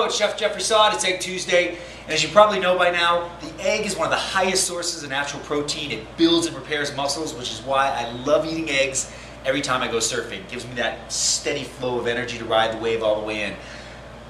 it's Chef Jeffrey Saad. It's Egg Tuesday, and as you probably know by now, the egg is one of the highest sources of natural protein. It builds and repairs muscles, which is why I love eating eggs every time I go surfing. It gives me that steady flow of energy to ride the wave all the way in.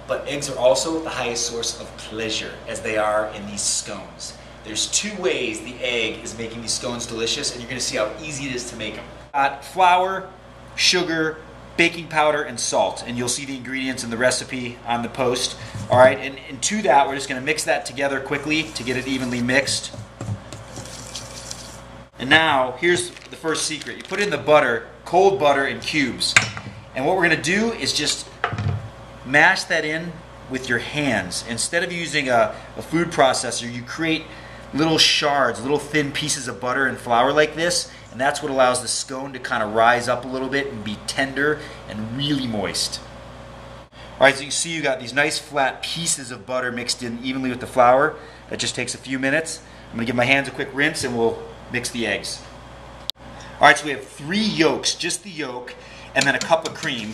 But eggs are also the highest source of pleasure, as they are in these scones. There's two ways the egg is making these scones delicious, and you're going to see how easy it is to make them. Got flour, sugar, baking powder, and salt, and you'll see the ingredients in the recipe on the post. All right, and to that, we're just going to mix that together quickly to get it evenly mixed. And now, here's the first secret. You put in the butter, cold butter in cubes, and what we're going to do is just mash that in with your hands. Instead of using a food processor, you create little shards, little thin pieces of butter and flour like this, and that's what allows the scone to kind of rise up a little bit and be tender and really moist. Alright, so you can see you got these nice flat pieces of butter mixed in evenly with the flour. That just takes a few minutes. I'm going to give my hands a quick rinse and we'll mix the eggs. Alright, so we have 3 yolks, just the yolk, and then a cup of cream.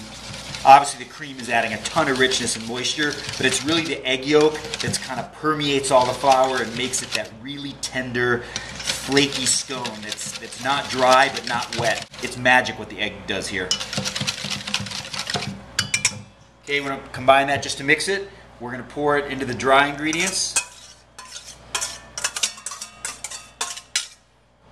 Obviously the cream is adding a ton of richness and moisture, but it's really the egg yolk that kind of permeates all the flour and makes it that really tender, flaky scone that's not dry but not wet. It's magic what the egg does here. Okay, we're going to combine that just to mix it. We're going to pour it into the dry ingredients.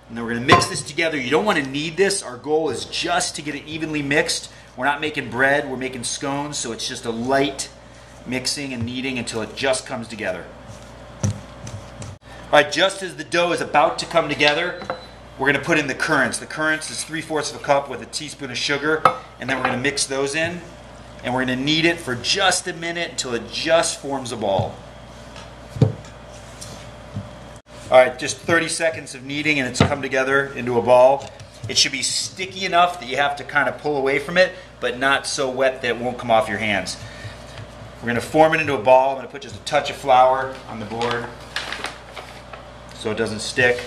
And then we're going to mix this together. You don't want to knead this. Our goal is just to get it evenly mixed. We're not making bread, we're making scones, so it's just a light mixing and kneading until it just comes together. Alright, just as the dough is about to come together, we're going to put in the currants. The currants is 3/4 of a cup with a teaspoon of sugar, and then we're going to mix those in, and we're going to knead it for just a minute until it just forms a ball. Alright, just 30 seconds of kneading and it's come together into a ball. It should be sticky enough that you have to kind of pull away from it, but not so wet that it won't come off your hands. We're going to form it into a ball. I'm going to put just a touch of flour on the board so it doesn't stick.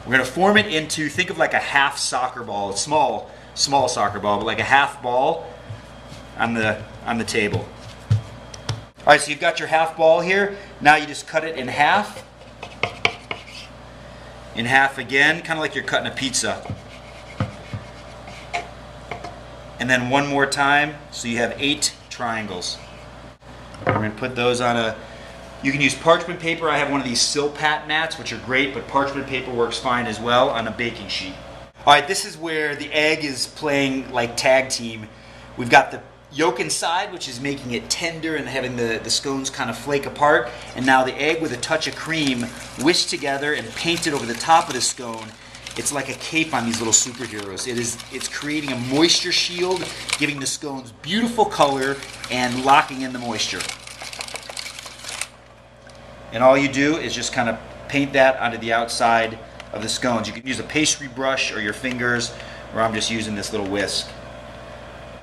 We're going to form it into, think of like a half soccer ball, a small soccer ball, but like a half ball on the table. All right, so you've got your half ball here. Now you just cut it in half. In half again, kind of like you're cutting a pizza. And then one more time, so you have 8 triangles. We're going to put those on you can use parchment paper. I have one of these Silpat mats, which are great, but parchment paper works fine as well on a baking sheet. Alright, this is where the egg is playing like tag team. We've got the yolk inside, which is making it tender and having the scones kind of flake apart, and now the egg with a touch of cream whisked together and painted over the top of the scone. It's like a cape on these little superheroes. It's creating a moisture shield, giving the scones beautiful color and locking in the moisture. And all you do is just kind of paint that onto the outside of the scones. You can use a pastry brush or your fingers, or I'm just using this little whisk.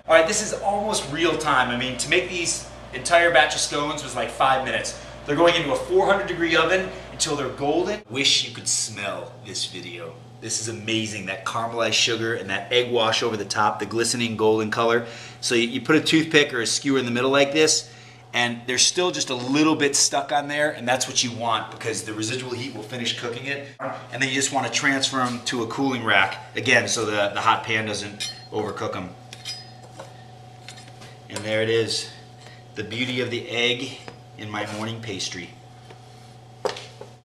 Alright, this is almost real time. I mean, to make these entire batch of scones was like 5 minutes. They're going into a 400-degree oven until they're golden. Wish you could smell this video. This is amazing, that caramelized sugar and that egg wash over the top, the glistening golden color. So you put a toothpick or a skewer in the middle like this, and there's still just a little bit stuck on there, and that's what you want because the residual heat will finish cooking it. And then you just want to transfer them to a cooling rack, again, so the hot pan doesn't overcook them. And there it is, the beauty of the egg in my morning pastry.